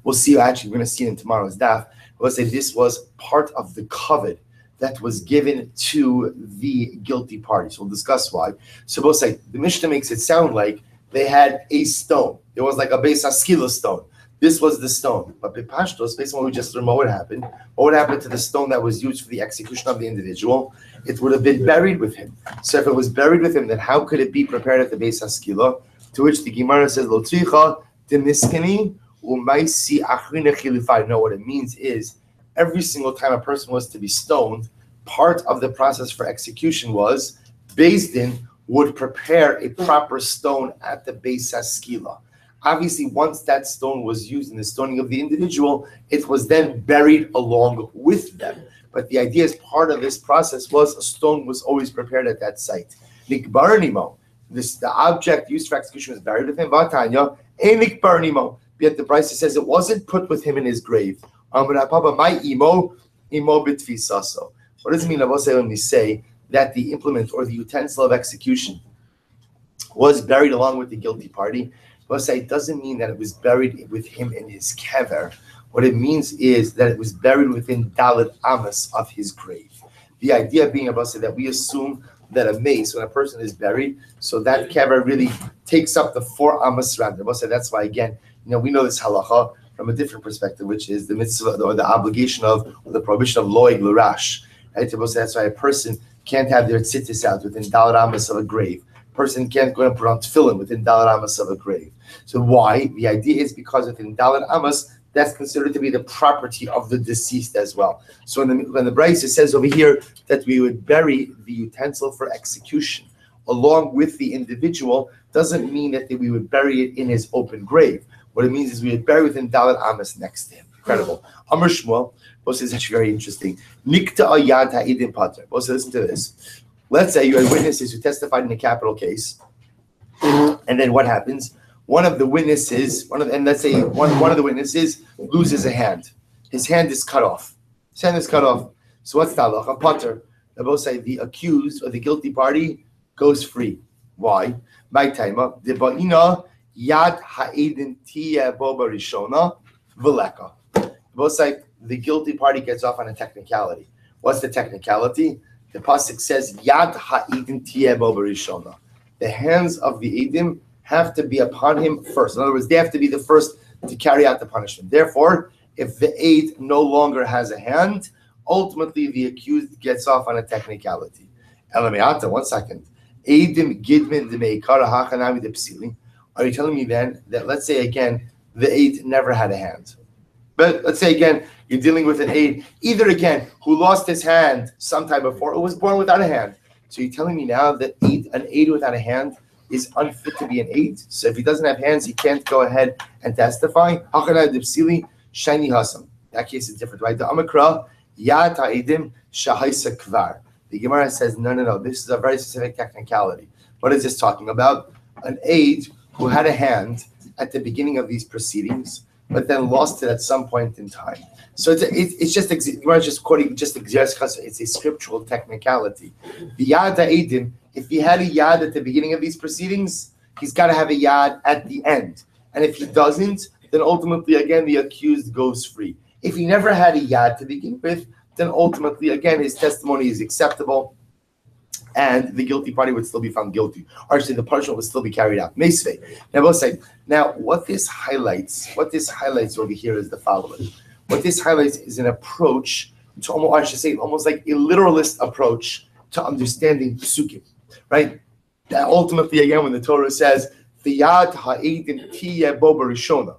we'll see, actually we're going to see it in tomorrow's daf. We'll say this was part of the covet that was given to the guilty party. So we'll discuss why. So we'll say, the Mishnah makes it sound like they had a stone. It was like a Beis Haskila stone. This was the stone. But Bipashtos, based on what we just learned, what would happen? What would happen to the stone that was used for the execution of the individual? It would have been buried with him. So if it was buried with him, then how could it be prepared at the Beis Haskila? To which the Gemara says, Lo tzricha demiskini umaisi achrina chilifai. No, what it means is every single time a person was to be stoned, part of the process for execution was Beis Din would prepare a proper stone at the Beis Haskila. Obviously, once that stone was used in the stoning of the individual, it was then buried along with them. But the idea as part of this process was a stone was always prepared at that site. Nikbaranimo, the object used for execution was buried with him. Vatanya, nikbaranimo. Yet the Brisa says it wasn't put with him in his grave. My imo bitfisaso. What does it mean, Abosai, when we say that the implement or the utensil of execution was buried along with the guilty party? Abosai, it doesn't mean that it was buried with him in his kever. What it means is that it was buried within Dalet Amas of his grave. The idea being, Abosai, that we assume that a mace, when a person is buried, so that kever really takes up the 4 Amas round. Abosai, that's why, again, we know this halacha from a different perspective, which is the mitzvah or the obligation of, or the prohibition of loig l'rash. Right? That's why a person can't have their tzitzis out within Dalet Amas of a grave. A person can't go and put on tefillin within Dalet Amas of a grave. So why? The idea is because within Dalet Amas, that's considered to be the property of the deceased as well. So when the Brisa says over here that we would bury the utensil for execution along with the individual, doesn't mean that we would bury it in his open grave. What it means is we would bury within Dalet Amas next to him. Incredible. Amr Shmuel, Boss, is actually very interesting. Nikta ayad ha'idim pater. Boss, listen to this. Let's say you had witnesses who testified in a capital case, and then what happens? One of the witnesses, let's say one of the witnesses loses a hand. His hand is cut off. So what's the halacha? Pater. They both say the accused or the guilty party goes free. Why? My timer. The ba'ina yad ha'edin tiya boba rishona v'leka. Both say the guilty party gets off on a technicality. What's the technicality? The pasuk says yad ha'edin tiya boba rishona. The hands of the edim have to be upon him first. In other words, they have to be the first to carry out the punishment. Therefore, if the aid no longer has a hand, ultimately the accused gets off on a technicality. Elameata, 1 second. Eidim gidmin demeikara hachanami depsili. Are you telling me then that, let's say again, the aid never had a hand? But let's say again, you're dealing with an aid, either again, who lost his hand sometime before, or was born without a hand. So you're telling me now that an aid without a hand is unfit to be an aid? So if he doesn't have hands, he can't go ahead and testify? Shiny Hasam. That case is different, right? The Amakra, Yad Ha'idim Shahaisa Kvar. The Gemara says, no. This is a very specific technicality. What is this talking about? An aid who had a hand at the beginning of these proceedings, but then lost it at some point in time. So it's just Gemara just quoting just it's a scriptural technicality. The Yad Ha'idim, if he had a yad at the beginning of these proceedings, he's got to have a yad at the end. And if he doesn't, then ultimately, again, the accused goes free. If he never had a yad to begin with, then ultimately, again, his testimony is acceptable and the guilty party would still be found guilty. Or actually, the punishment would still be carried out. Meisvei. Now, what this highlights over here is the following. What this highlights is an approach to almost like a literalist approach to understanding psukim. Right? That ultimately, again, when the Torah says, the yad ha'edim tiyeh bo barishona,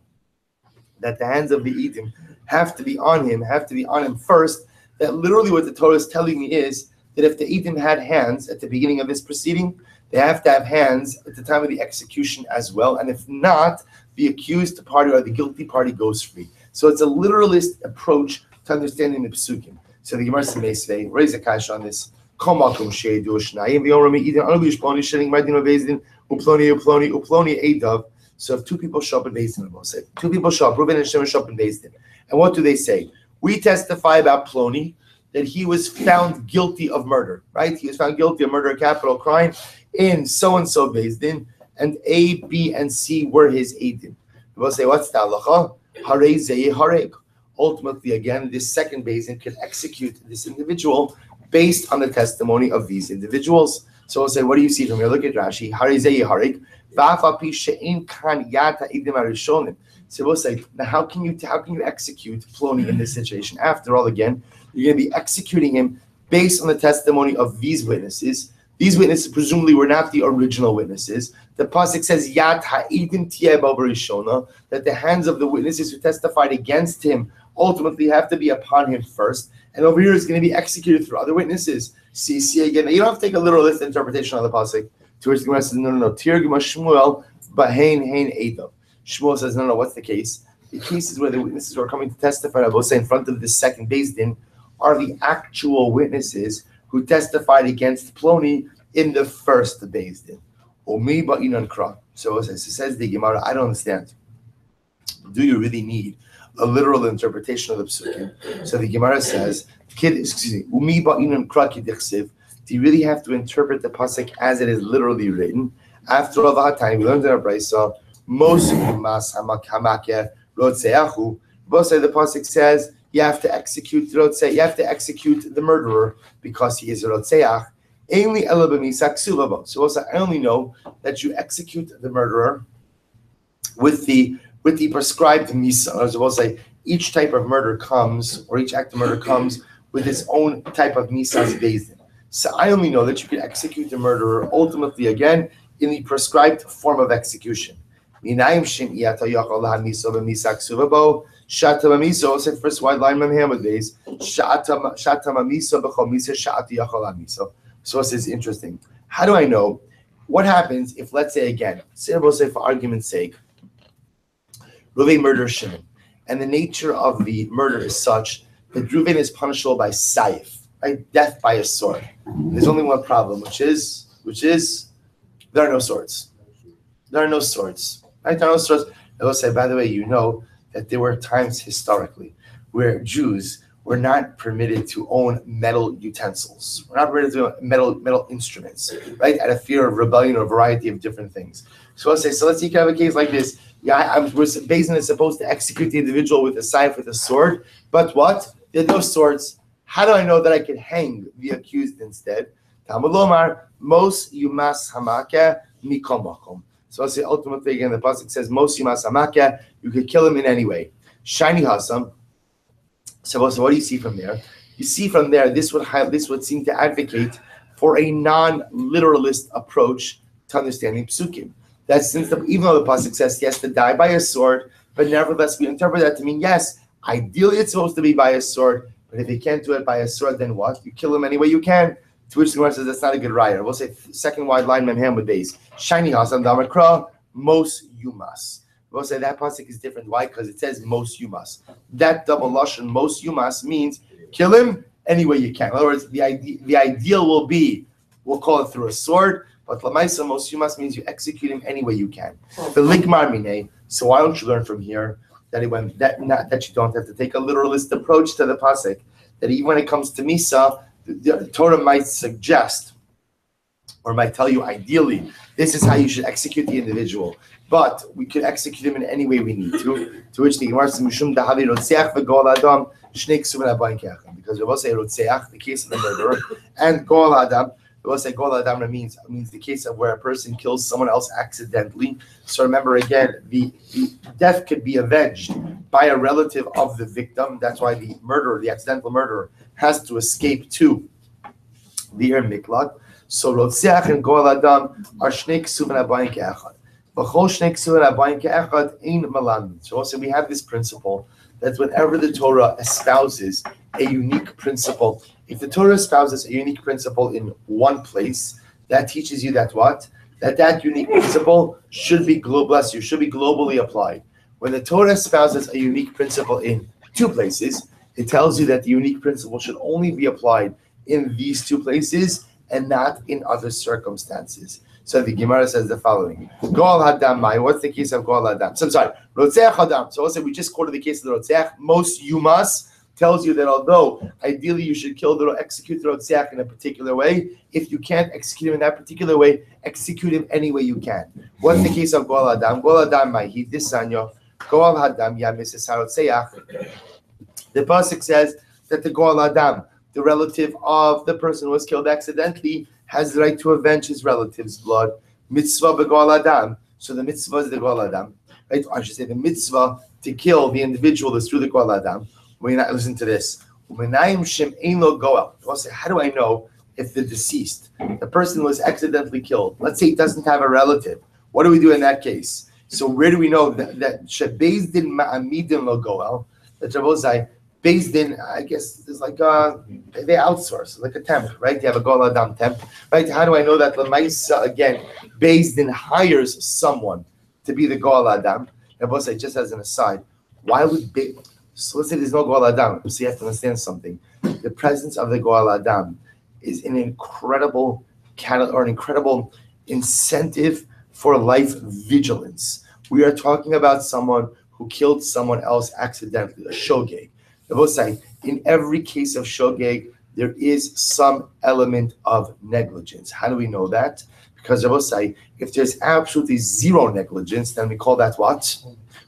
that the hands of the edim have to be on him first, that literally what the Torah is telling me is that if the edim had hands at the beginning of this proceeding, they have to have hands at the time of the execution as well, and if not, the accused party or the guilty party goes free. So it's a literalist approach to understanding the psukim. So the Gemara says, raise a kash on this. So if two people show up in Beis Din, we'll say, two people show up, Reuben and Shimon show up in Beis Din. And what do they say? We testify about Ploni, that he was found guilty of murder, right? He was found guilty of murder, a capital crime, in so-and-so Beis Din, and A, B, and C were his Eidim. We'll say, what's the halacha? Harei zei hareg. Ultimately, again, this second Beis Din could execute this individual based on the testimony of these individuals. So we'll say, what do you see from here? Look at Rashi. So we'll say, now how can you execute Ploni in this situation? After all, again, you're going to be executing him based on the testimony of these witnesses. These witnesses presumably were not the original witnesses. The pasuk says Yad Ha'idim Tiyeh Barishona, that the hands of the witnesses who testified against him ultimately have to be upon him first. And over here is going to be executed through other witnesses. See again. You don't have to take a literalist interpretation of the pasuk. To which the Gemara says, no. Tirgma Shmuel Bahain Hain Edav. Shmuel says, no. What's the case? The case is where the witnesses who are coming to testify, in front of the second Beis Din, are the actual witnesses who testified against Ploni in the first Beis Din. So it says the Gemara, I don't understand. Do you really need a literal interpretation of the psukim? So the Gemara says, do you really have to interpret the pasuk as it is literally written? After all that time, we learned in our brayso, most mas hamakeh rotzeachu. The pasuk says you have to execute the murderer because he is a rotzeach. So also, I only know that you execute the murderer with the prescribed misa. As I will say, each type of murder comes, or each act of murder comes with its own type of misas based in. So I only know that you can execute the murderer ultimately again in the prescribed form of execution. Said first wide line Muhammad days. So this is interesting. How do I know? What happens if, let's say again, say for argument's sake, Reuven murders Shimon, and the nature of the murder is such that Reuven is punishable by saif, right? Death by a sword. There's only one problem, which is there are no swords. There are no swords. Right? There are no swords. I will say, by the way, you know that there were times historically where Jews were not permitted to own metal utensils. We're not permitted to own metal instruments, right? Out of fear of rebellion or a variety of different things. So I'll say, so let's see, kind of a case like this. Yeah, Beis Din is supposed to execute the individual with a scythe, with a sword, but what? There are no swords. How do I know that I can hang the accused instead? Talmud Lomar, Mos Yumas Hamake Mikom Makom. So I'll say, ultimately, again, the pasuk says, Mos Yumas Hamake, you could kill him in any way. Shiny Hasam. So what do you see from there? You see from there, this would seem to advocate for a non-literalist approach to understanding psukim. That since even though the pasuk says he has to die by a sword, but nevertheless we interpret that to mean yes, ideally it's supposed to be by a sword, but if he can't do it by a sword, then what? You kill him any way you can. To which the Gemara says that's not a good raya. We'll say second wide line memham with days. Shiny hasam damakra mos yumas. We'll say that pasuk is different. Why? Because it says most yumas. That double lashon most yumas means kill him any way you can. In other words, the ideal will be, we'll call it through a sword, but lamaisa most yumas means you execute him any way you can. The ligmar mine. So why don't you learn from here that that you don't have to take a literalist approach to the pasuk? That even when it comes to misa, the Torah might suggest or might tell you ideally this is how you should execute the individual. But we could execute him in any way we need to. To which the Gemara says, "Mishum dahavi rotzeach v'gol adam shnei ksuvim habayim ke'achim." Because we will say rotzeach, the case of the murderer, and gol adam. We will say gol adam means the case of where a person kills someone else accidentally. So remember again, the death could be avenged by a relative of the victim. That's why the murderer, the accidental murderer, has to escape to the Ir Miklat. So rotzeach and gol adam are shnei ksuvim habayim ke'achim. So also we have this principle that whenever the Torah espouses a unique principle, if the Torah espouses a unique principle in one place, that teaches you that what? That unique principle should be globally applied. When the Torah espouses a unique principle in two places, it tells you that the unique principle should only be applied in these two places and not in other circumstances. So the Gemara says the following: Goal Hadam Mai. What's the case of Goal Hadam? So I'm sorry, Rotzeach Hadam. So also we just quoted the case of the Rotzeach. Most Yumas tells you that although ideally you should execute the Rotzeach in a particular way, if you can't execute him in that particular way, execute him any way you can. What's the case of Goal Hadam? Goal Hadam Mai. He disanyo. Goal Hadam Yamis Rotzeach. The pasuk says that the Goal Hadam, the relative of the person who was killed accidentally, has the right to avenge his relative's blood. Mitzvah be'gol adam. So the mitzvah is the gol adam. Right? I should say the mitzvah to kill the individual is through the gol adam. When you not listen to this, I'll say, how do I know if the deceased, the person was accidentally killed, let's say he doesn't have a relative, what do we do in that case? So where do we know that Beis Din Ma'amidin Lo Goel, that Rabozai, Beis Din, I guess it's like they outsource, like a temp, right? They have a Goel Adam temp, right? How do I know that Lamaisa, again, Beis Din hires someone to be the Goel Adam? Rabozai, just as an aside, why would so let's say there's no Goel Adam, so you have to understand something. The presence of the Goel Adam is an incredible incentive for life vigilance. We are talking about someone who killed someone else accidentally, a shogeg. In every case of shogeg, there is some element of negligence. How do we know that? Because if there's absolutely zero negligence, then we call that what?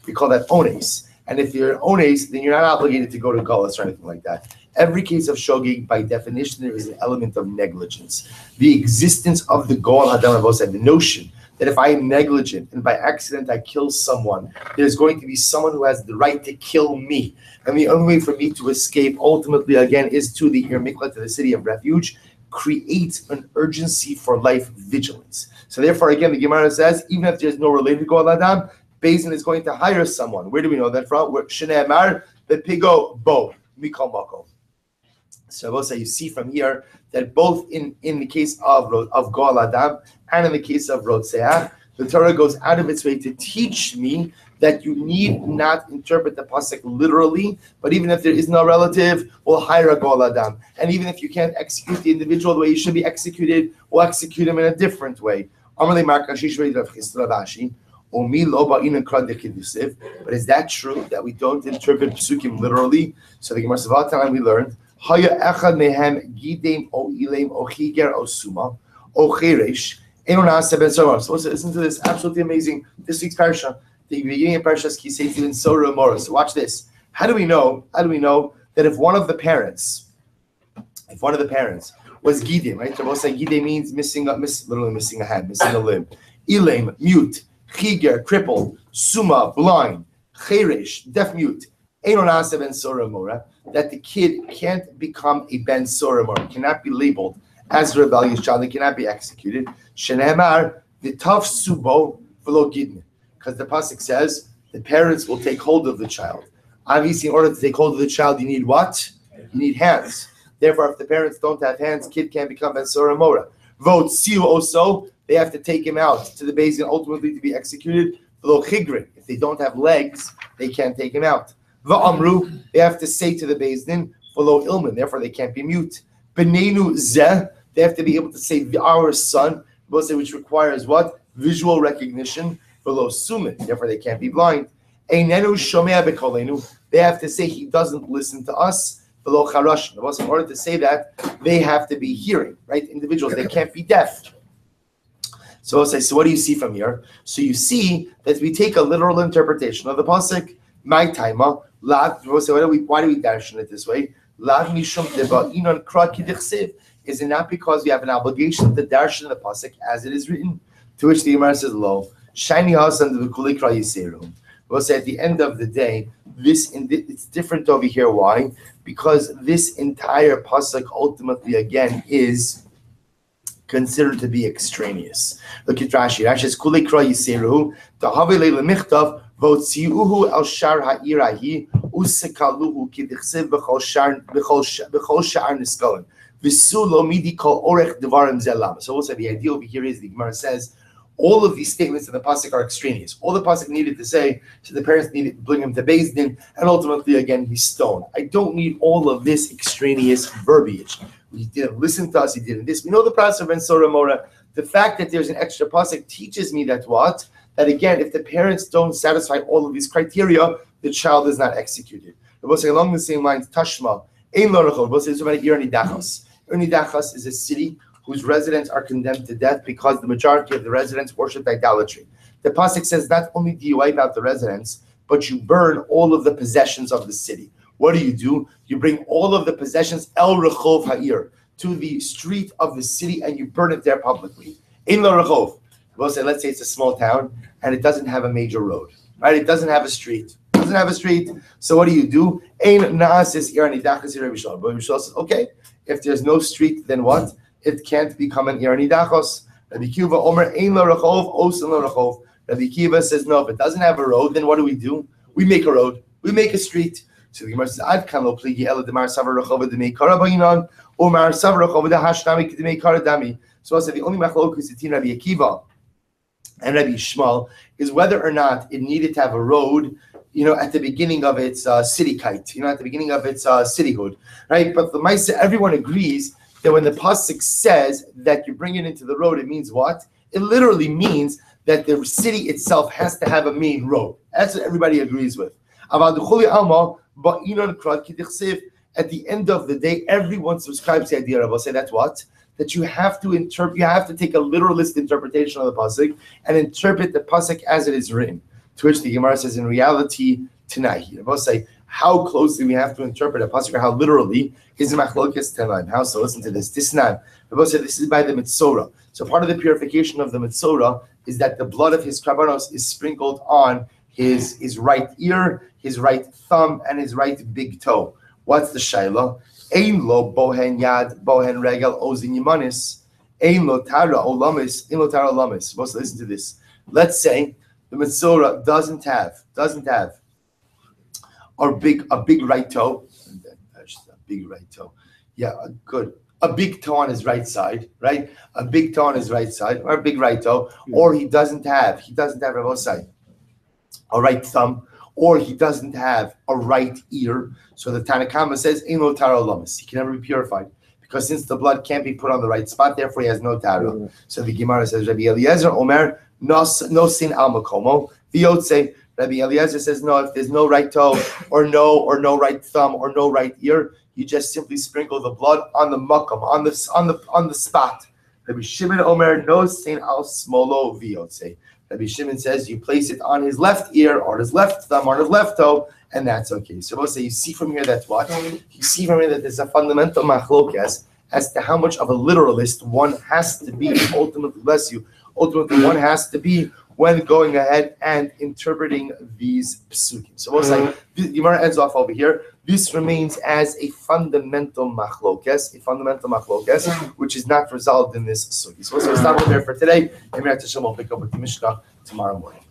We call that ones. And if you're ones, then you're not obligated to go to gullus or anything like that. Every case of shogeg, by definition, there is an element of negligence. The existence of the goal hadam, the notion that if I am negligent and by accident I kill someone, there's going to be someone who has the right to kill me. And the only way for me to escape, ultimately, again, is to the Miklat, to the city of refuge, creates an urgency for life vigilance. So therefore, again, the Gemara says, even if there's no related goal hadam, Beis Din is going to hire someone. Where do we know that from? Where Shnei Amar, the pigo bo, mikol mako. So you see from here that both in the case of Goel Adam and in the case of Rotzeach, the Torah goes out of its way to teach me that you need not interpret the pasuk literally, but even if there is no relative, we'll hire a Goel Adam. And even if you can't execute the individual the way he should be executed, we'll execute him in a different way. But is that true that we don't interpret psukim literally? So the Gemara Savat we learned Haya echad mehem gidem o ilem o chiger o suma o cheresh enonase ben sorah. So listen to this absolutely amazing this week's parsha, the beginning of Parshas Kisei in Sorah Mora. So watch this. How do we know that if one of the parents was gidem, right? Rabbi say gidem means literally missing a hand, missing a limb. Ilem, mute. Chiger, crippled. Suma, blind. Cheresh, deaf mute. Enonase ben sorah mora. That the kid can't become a ben sorah mora, cannot be labeled as a rebellious child, and cannot be executed. Shenemar v'taf subo v'lo gidne, because the pasuk says the parents will take hold of the child. Obviously, in order to take hold of the child, you need what? You need hands. Therefore, if the parents don't have hands, kid can't become ben sorah mora. Vote siu also, they have to take him out to the Beis Din ultimately to be executed. V'lo chigrin, if they don't have legs, they can't take him out. V'amru, they have to say to the Beis Din, v'lo ilmin, therefore they can't be mute. B'neinu zeh, they have to be able to say our son, which requires what? Visual recognition. V'lo sumin, therefore they can't be blind. Einenu shomea b'kolenu, they have to say he doesn't listen to us. V'lo charash, in order to say that, they have to be hearing, right? Individuals, they can't be deaf. So I'll say, so what do you see from here? So you see that we take a literal interpretation of the pasuk. My timer, why do we darshan it this way? Is it not because we have an obligation to darshan the pasuk as it is written? To which the Gemara says, "Lo, shiny house and the kulikra yiseru." We'll say at the end of the day, it's different over here. Why? Because this entire pasuk ultimately again is considered to be extraneous. Look at Rashi. Rashi says, "Kulikra yiseru tahavi le'lemichtav." Votziuhu el shar ha'irahi usekaluhu kidichsev b'chol shar niskalim v'su lo midi kol orech devarim zelam. So also the idea over here is the Gemara says all of these statements in the pasuk are extraneous. All the pasuk needed to say, so the parents needed to bring him to Beis Din, and ultimately again he's stoned. I don't need all of this extraneous verbiage. He didn't listen to us. He didn't this. We know the process of Ben Sorah Mora. The fact that there's an extra pasuk teaches me that what? That again, if the parents don't satisfy all of these criteria, the child is not executed. We'll say along the same lines, Tashma, Ein lo rechov. We'll say it's about Irnidachas. Irnidachas is a city whose residents are condemned to death because the majority of the residents worship idolatry. The pasuk says not only do you wipe out the residents, but you burn all of the possessions of the city. What do? You bring all of the possessions El Rechov Ha'ir to the street of the city and you burn it there publicly. Ein lo rechov. We'll say, let's say it's a small town and it doesn't have a major road, right? It doesn't have a street. So what do? Ein na'asis ir nidachas ir Rabbi Shlomo. Rabbi Shlomo says, okay, if there's no street, then what? it can't become an ir nidachos. Rabbi Kiva Omer ein lo rechov, osen lo rechov. Rabbi Kiva says, no, if it doesn't have a road, then what do? We make a road. We make a street. So the Gemara says, Ad kan lo pligi ela demar savar rechov demei kara bayinan, or mar savar rechov dehashnami demei kara dami. So I said the only machlokus between Rabbi Akiva and Rabbi Yishmael is whether or not it needed to have a road, at the beginning of its city kite, at the beginning of its cityhood, right? But the Maisa, everyone agrees that when the pasuk says that you bring it into the road, it means what? It literally means that the city itself has to have a main road. That's what everybody agrees with. At the end of the day, everyone subscribes to the idea of, I'll say that's what? That you have to take a literalist interpretation of the pasuk and interpret the pasuk as it is written. To which the Gemara says, in reality, tonight, I'll say how closely we have to interpret a pasuk, or how literally is machlokes tanaim. How so? Listen to this. This is by the mitzora. So part of the purification of the mitzora is that the blood of his karbanos is sprinkled on his right ear, his right thumb, and his right big toe. What's the shaila? Ein lo bohen yad, bohen regel, ozin yimanis. Ein lo tara olamis, ein lo tara olamis. Supposed to listen to this. Let's say the Metzora doesn't have a big right toe. A big right toe. Yeah, good. A big toe on his right side, right? A big toe on his right side, or a big right toe, or he doesn't have Rabbi side, a right thumb, or he doesn't have a right ear. So the Tanakama says, "Ein lo tara olamis." He can never be purified because since the blood can't be put on the right spot, therefore he has no tara. So the Gemara says, Rabbi Eliezer Omer, no sin al makomo. The Yotze, Rabbi Eliezer says, no, if there's no right toe or no right thumb or no right ear, you just simply sprinkle the blood on the makom, on the spot. Rabbi Shimon Omer, no sin al smolo v'yotze. Rabbi Shimon says you place it on his left ear or his left thumb or his left toe, and that's okay. So we'll say you see from here that's what? You see from here that there's a fundamental machlokes as to how much of a literalist one has to be, ultimately, bless you, one has to be when going ahead and interpreting these psukim. So we'll say, the Gemara ends off over here. This remains as a fundamental machlokes, which is not resolved in this sugi. So we'll stop over there for today. And we'll pick up with the Mishnah tomorrow morning.